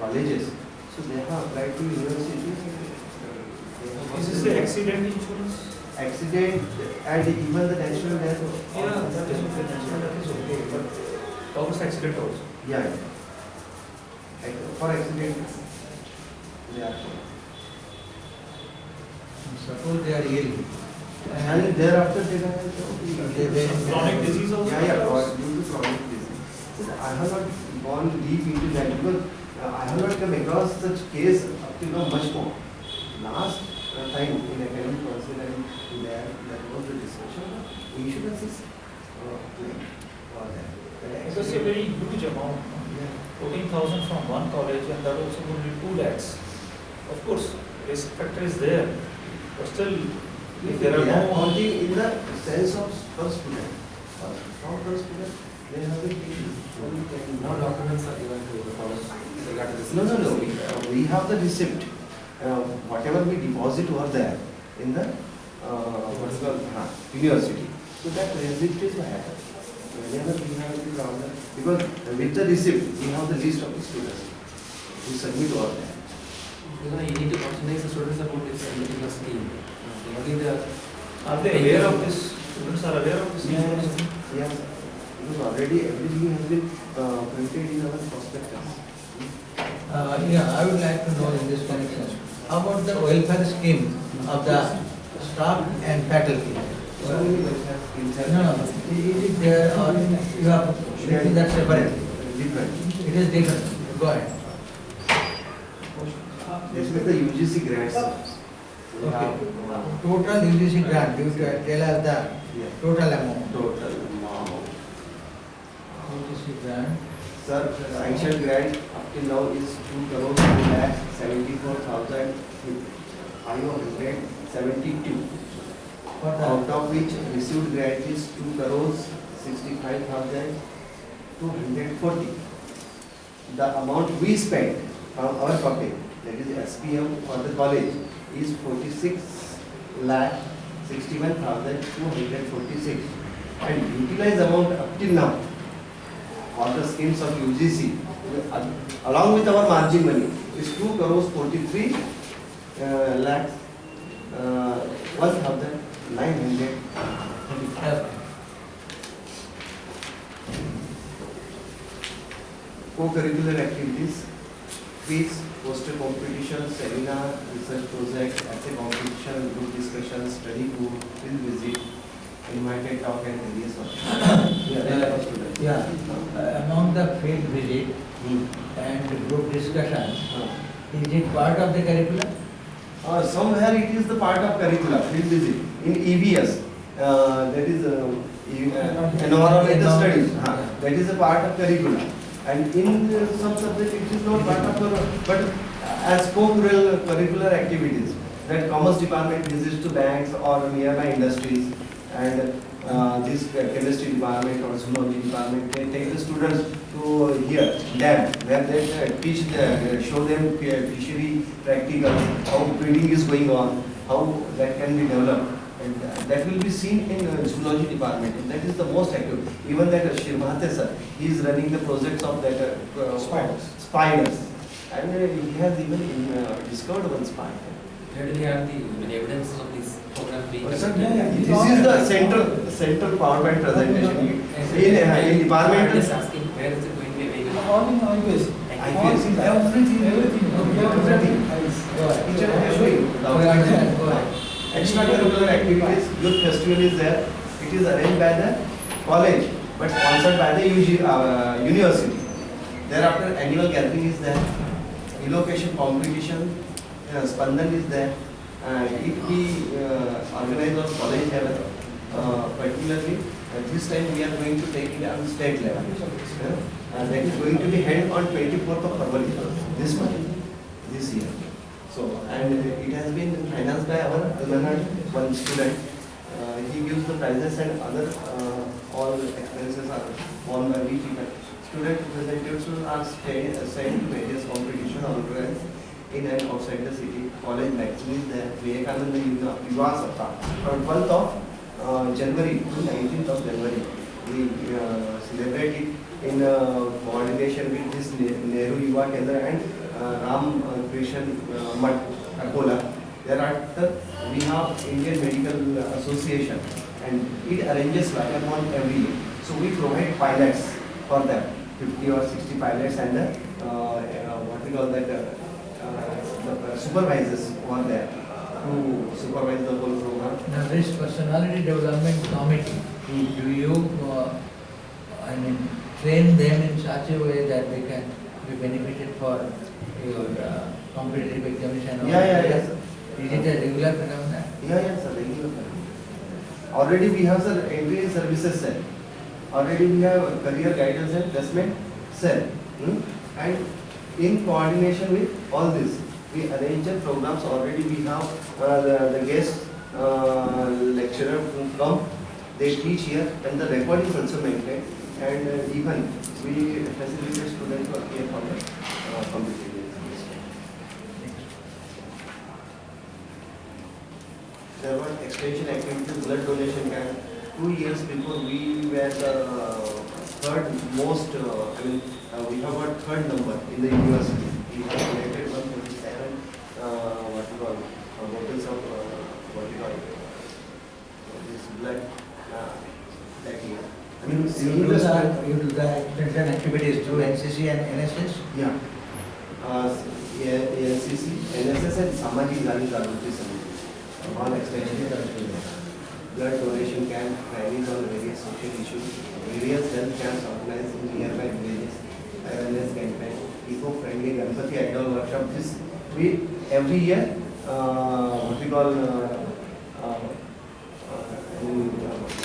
colleges. So they have applied to university. This is the accident insurance. Accident and even the natural death. Yeah, that is okay. Natural death is okay, but covers accident also. Yeah. For accident. Yeah. Suppose they are ill. And thereafter they Chronic disease also. Yeah, due to chronic disease. So I have not gone deep into that because I have not come across such case up till now much more. Last time in academic council and there was a discussion of insurances for that. Because a very huge amount, Yeah. 14,000 from one college, and that also would be 2 lakhs. Of course, risk factor is there, but still, if there are They are no. counting in the sense of per student. From per student, they have a No documents are given to the college regarding this. No. We have the receipt. Whatever we deposit over there in the what is called university. So that receipt is happen. Whenever we have to order, because with the receipt we have the list of the students. We submit over there. You need to conscientize the students about this particular scheme. Only the Are they aware of this? Students are aware of this insurance? Yes. Because already everything has been printed in our prospectus. Yeah, I would like to know in this connection about the welfare scheme of the staff and faculty. So many welfare schemes are No. Is it there or you have written that separately? different. It is different. Go ahead. This is the UGC grants. We Okay. have, Total UGC grant, you tell us the yeah, total amount. total amount. UGC grant. Sir, sanctioned grant up till now is 2,74,572. For the Out of which received grant is 2,65,240. The amount we spent from our pocket, that is SPM for the college, is 46,61,246. And utilized amount up till now for the schemes of UGC, along with our margin money, is 2,43 lakhs 1,900. Co-curricular activities, quiz, poster competition, seminar, research project, essay competition, group discussion, study group, field visit, invited talk and various others. Yeah, among the field visit Hmm. and group discussion, is it part of the curriculum? Somewhere it is the part of curriculum, field visit. In EVS, that is environmental studies, that is a part of curriculum. And in some subject it is not part of but as co-curricular activities, that commerce department visits to banks or nearby industries, and this chemistry department or zoology department, they take the students to here, dam, where they teach, show them fishery practical, how breeding is going on, how that can be developed. And that will be seen in zoology department. And that is the most active. Even that Shirmate sir, he is running the projects of that spiders. And he has even discovered one spider. Where do we have the evidences of this program being This conducted? is the central PowerPoint presentation. In department. I'm just asking, where is it going to be available? All in IBS. Everything. Everything. Each and every. Go ahead. Extracurricular activities, youth festival is there. It is arranged by the college, but sponsored by the university. Thereafter, annual gathering is there. Elocation competition, Spandan is there. It be organized on college level, particularly. This time we are going to take it on state level. And that is going to be held on 24th of February this month, this year. So, and it has been financed by our alumni, one student. He gives the prizes and other all expenses are borne by we people. Student representatives are sent to various competition organized in and outside the city. College magazine is there. Vivekananda Yuva Saptah from 12th of January to 19th of January. We celebrate it in coordination with this Nehru Yuva Kendra and Ram Krishan Mat, Akola. Thereafter, we have Indian Medical Association, and it arranges Vagabond every year. So we provide pilots for them, 50 or 60 pilots, and what we call that, the supervisors who are there to supervise the whole program. Now this personality development committee, do you, train them in such a way that they can be benefited for your competitive examination? Yes. Is it a regular phenomenon? Yes, sir, regular. Already we have, sir, entry and services cell. Already we have career guidance and placement cell. And in coordination with all this, we arrange the programs. Already we have the guest lecturer who come, they teach here, and the recording is also maintained. And even we facilitate students to appear for the competitive examination. There were extension activities, blood donation camp. 2 years before, we were the third most, we have got third number in the university. We have collected 127 what you call bottles of what you call this blood that year. You do the extension activities through NCC and NSS? Yeah. NCC, NSS and Samaji Jagriti Samiti. All extension. Blood donation camp, trainings on various social issues, various health camps organized in nearby villages, awareness campaign, eco-friendly Ganpati idol workshop. This we every year what we call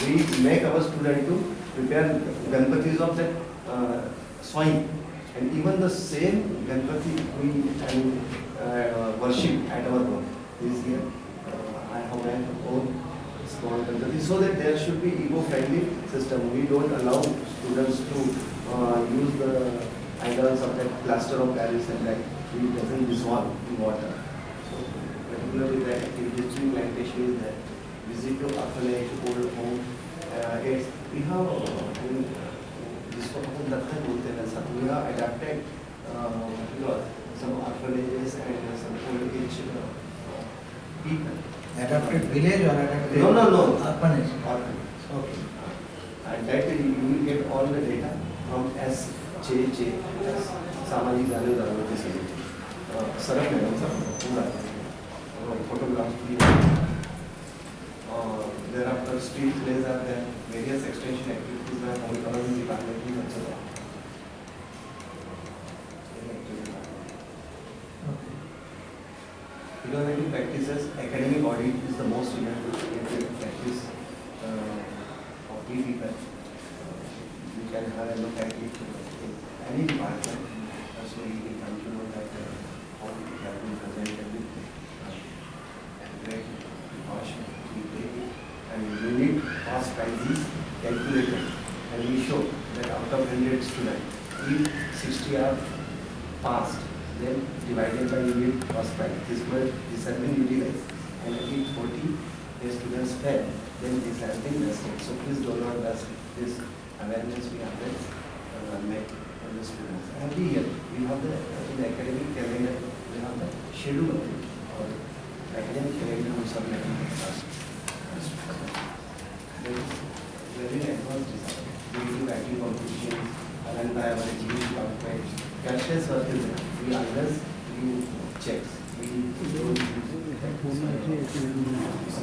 we make our student to prepare Ganpatis of that swine, and even the same Ganpati we worship at our home. This year I have my own small Ganpati, so that there should be eco-friendly system. We don't allow students to use the idols of that plaster of Paris and that it doesn't dissolve in water. So particularly that activity, tree plantation is there. Visit to orphanage, old home. We have जिसको अपन दत्तक बोलते हैं sir, we have adapted some orphanages and some old age people. Adapted village or adapted? No. Orphanage. Okay. And that you will get all the data from SJJ, Samaji Jagriti Samiti. Sarak madam, sir, photographs. Thereafter, street plays are there, various extension activities are home economy department also there. Economic practices, academic audit is the most important practice of people. You can have a look at it in any department. So you will come to know that how it has been presented with great caution. And unit cost price is calculated, and we show that out of 100 students, if 60 are passed, then divided by unit cost price, this has been utilized, and if 40 students fail, then this has been wasted. So please do not waste this awareness we have made for the students. Every year we have in the academic calendar we have the schedule of it, or academic calendar of some very advanced design. We do writing competitions run by our engineering department. Cashless work is there. We unless you checks. We don't use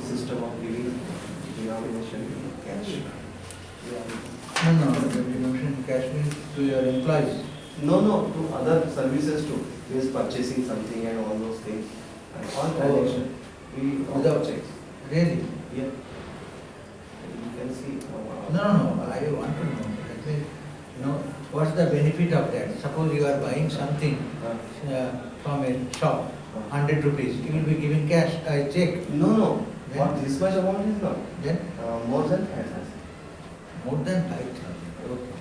system of giving denomination cash. No, the denomination cash means to your employees. No, to other services too. Means purchasing something and all those things. And all transactions. We Without checks. Really? Yeah. You can see. No, I want to know. That means, what's the benefit of that? Suppose you are buying something from a shop, 100 rupees, you will be giving cash, check. No. Then? What this much amount is not. Then More than 5,000. more than 5,000. Okay.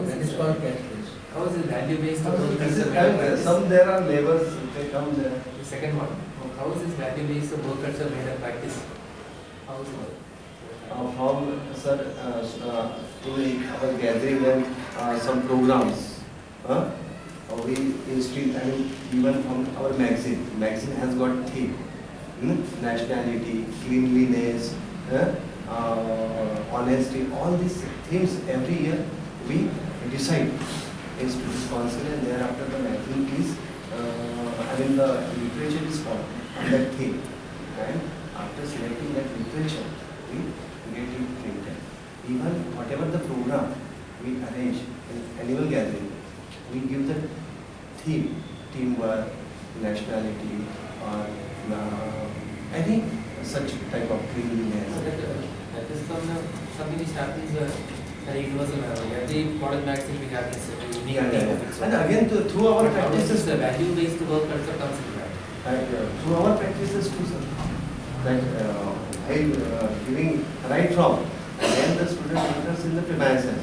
That is called cashless. How is it value based approach? This is kind some there are labors, they come there. The second one, how is this value based work culture made a practice? How is it? From sir, in our gathering and some programs, we instill, I mean, even from our magazine has got theme, nationality, cleanliness, honesty, all these themes every year we decide is to this council, and thereafter the magazine is, the literature is formed on that theme, and after selecting that literature, we get it printed. Even whatever the program we arrange in annual gathering, we give the theme, teamwork, nationality, or I think such type of cleanliness. So that is something which happens at a universal level. Every product magazine we have is unique. And again, through our practices, the value-based work also comes into that. through our practices too, sir, that giving right from, and then the student enters in the premises,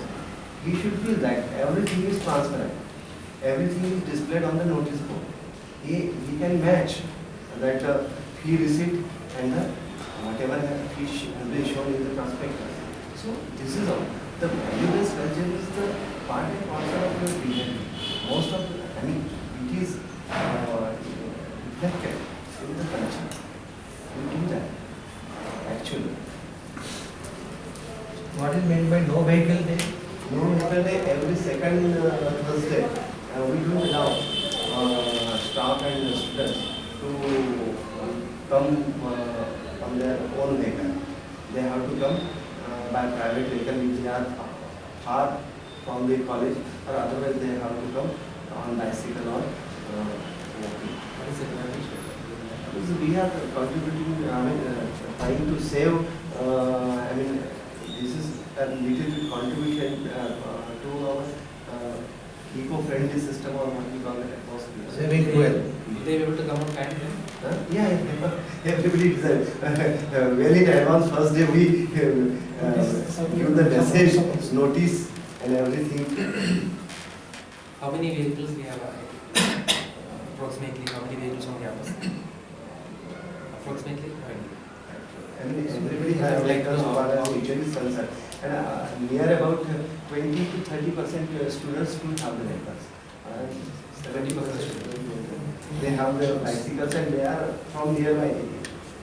he should feel that everything is transparent, everything is displayed on the notice board. He can match that fee receipt and whatever fee has been shown in the prospectus. So this is all. The value-based culture is the part and parcel of your behavior. Most of, it is reflected in the culture. We do that, actually. What is meant by no vehicle day? No vehicle day every second Thursday. We don't allow staff and students to come on their own vehicle. They have to come by private vehicle which are far from the college, or otherwise they have to come on bicycle or walking. What is the advantage? Because we are contributing, trying to save, this is a little bit contribution to our eco-friendly system, or what we call it, atmosphere. Saving fuel. Will they be able to come on time then? Yeah, everybody deserves. Well in advance, first day we give the message, notice and everything. How many vehicles we have? Approximately, how many vehicles on campus? Approximately? Everybody has like us, our teacher is concerned. And near about 20 to 30% students do have the vehicles. 70% students. They have their bicycles and they are from nearby area.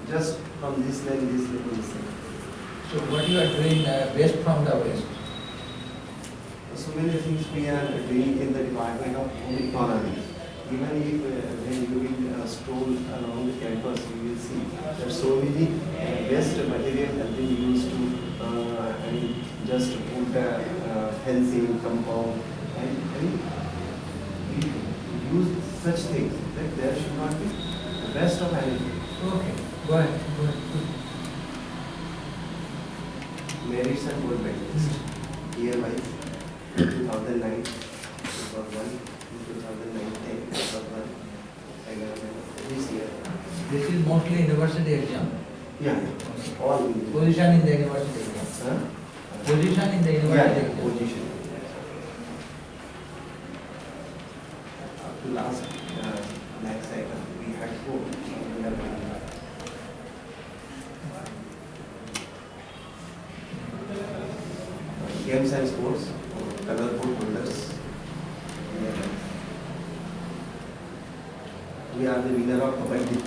Just from this lane, this lane, this lane. So what you are doing west from the west? So many things we are doing in the department of home economy. Even if when you will stroll along the campus, you will see that so many waste material has been used to just put fencing, compound, and we use such things that there should not be the waste of anything. Okay, go ahead. Merits and gold medalists. Year-wise, 2009, it was one. 2019, it was one. This year. This is mostly university exam. Yeah, all. Position in the university exam. Huh? Position in the Yeah, university exam. position. Up to last next cycle, we had 4. Games and sports, color code holders. We are the winner of Kabaddi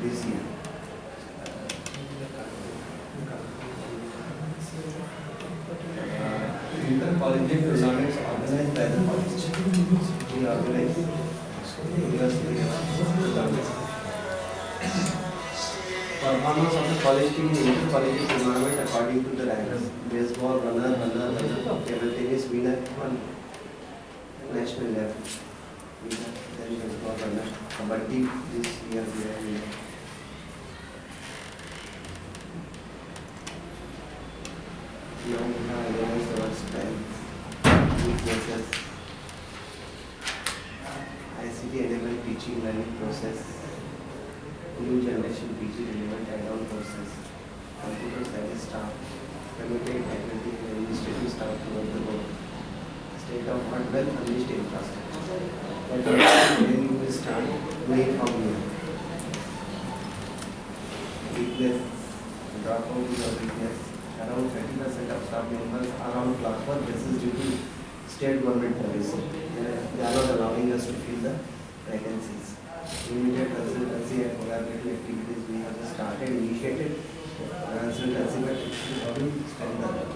this year. Inter-collegiate tournaments organized by the college. We organize university tournaments. Performance of the college team in inter-collegiate tournament according to the ranks. Baseball, runner, table tennis winner on national level. Winner, then baseball runner. Kabaddi this year we are winner. Now we have realized our strength, weaknesses, ICT enabled teaching learning process, new generation PG relevant add-on courses, computer science staff, committed faculty and administrative staff throughout the world, state of art well furnished infrastructure. When you will start doing from here. Weakness, dropout is a weakness. Around 30% of staff members are on clockwork basis due to state government policy. They are not allowing us us to fill the vacancies. Immediate consultancy and collaborative activities we have just started, initiated consultancy, but it should have been strengthened.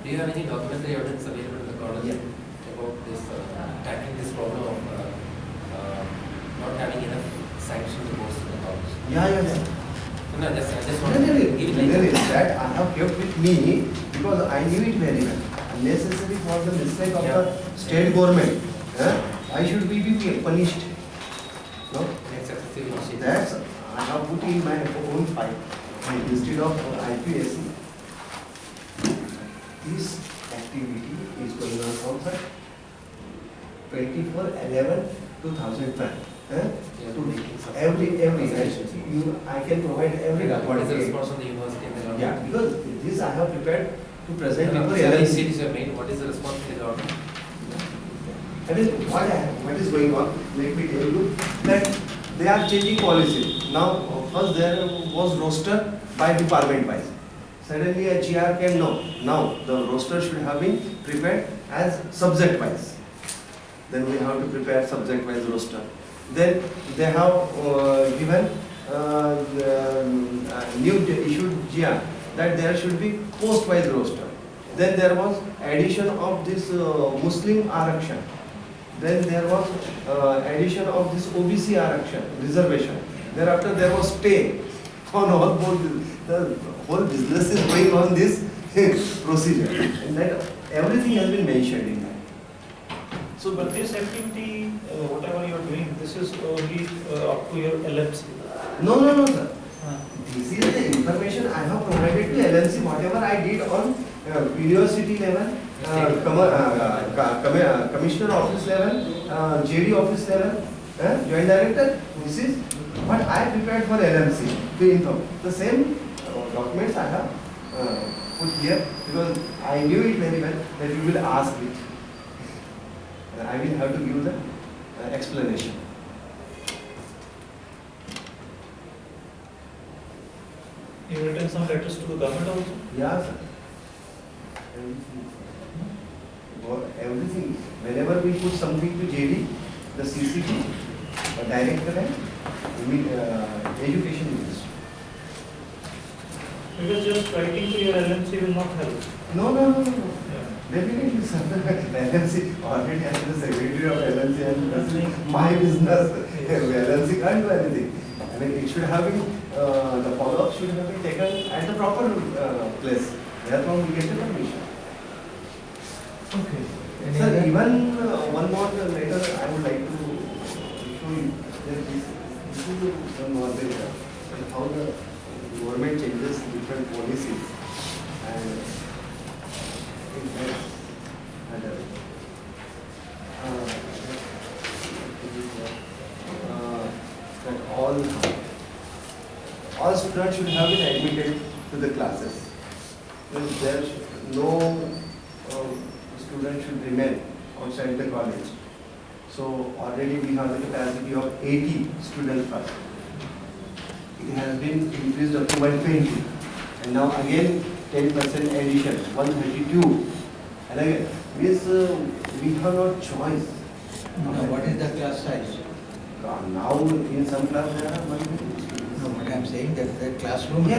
Do you have any documentary evidence available in the college Yeah. about this, tackling this problem of not having enough sanctioned posts in the college? Yeah. No, I just want Really, to give it like that I have kept with me because I knew it very well. Unnecessary for the mistake of the state government. I should be punished. No? next successive initiative. That's I have put in my own file. Instead of IPSC, this activity is going on from 24/11/2012. Yeah, To making some- every I can provide every What is the document. response from the university and the government? Yeah, because this I have prepared to present No, before seven LNC. cities you have made, what is the response from the government? That is what is going on. Let me tell you that they are changing policy. Now, first there was roster by department wise. Suddenly a GR came, no. Now the roster should have been prepared as subject wise. Then we have to prepare subject wise roster. Then they have given new issued GR that there should be post wise roster. Then there was addition of this Muslim Arakshan. Then there was addition of this OBC Arakshan, reservation. Thereafter there was pay on all board. The whole business is going on this procedure. And that everything has been mentioned in that. So, but this activity, whatever you are doing, this is only up to your LMC. No, sir. This is the information I have provided to LNC, whatever I did on university level, commissioner office level, JD office level, joint director. This is what I prepared for LNC to inform. The same documents I have put here because I knew it very well that you will ask it. I will have to give the explanation. You written some letters to the government also? Yeah, sir. Everything. Whenever we put something to JD, the CCT, director and education ministry. Because just writing to your LMC will not help. No. Yeah. Definitely, sir. LNC already has the secretary of LNC and that's my business. LNC can't do anything. I mean, it should have been, the follow-up should have been taken at the proper place. Therefore, we get the permission. Okay. Any Sir, other- even one more letter I would like to show you. That this is one more letter. And how the government changes different policies. And it has other. That all students should have been admitted to the classes. There no student should remain outside the college. So already we have the capacity of 80 students per. It has been increased up to 120. And now again 10% addition, 132. And again, means we have no choice. No, what is the class size? Now in some class there are 120 students. No, but I am saying that the classroom. Yeah,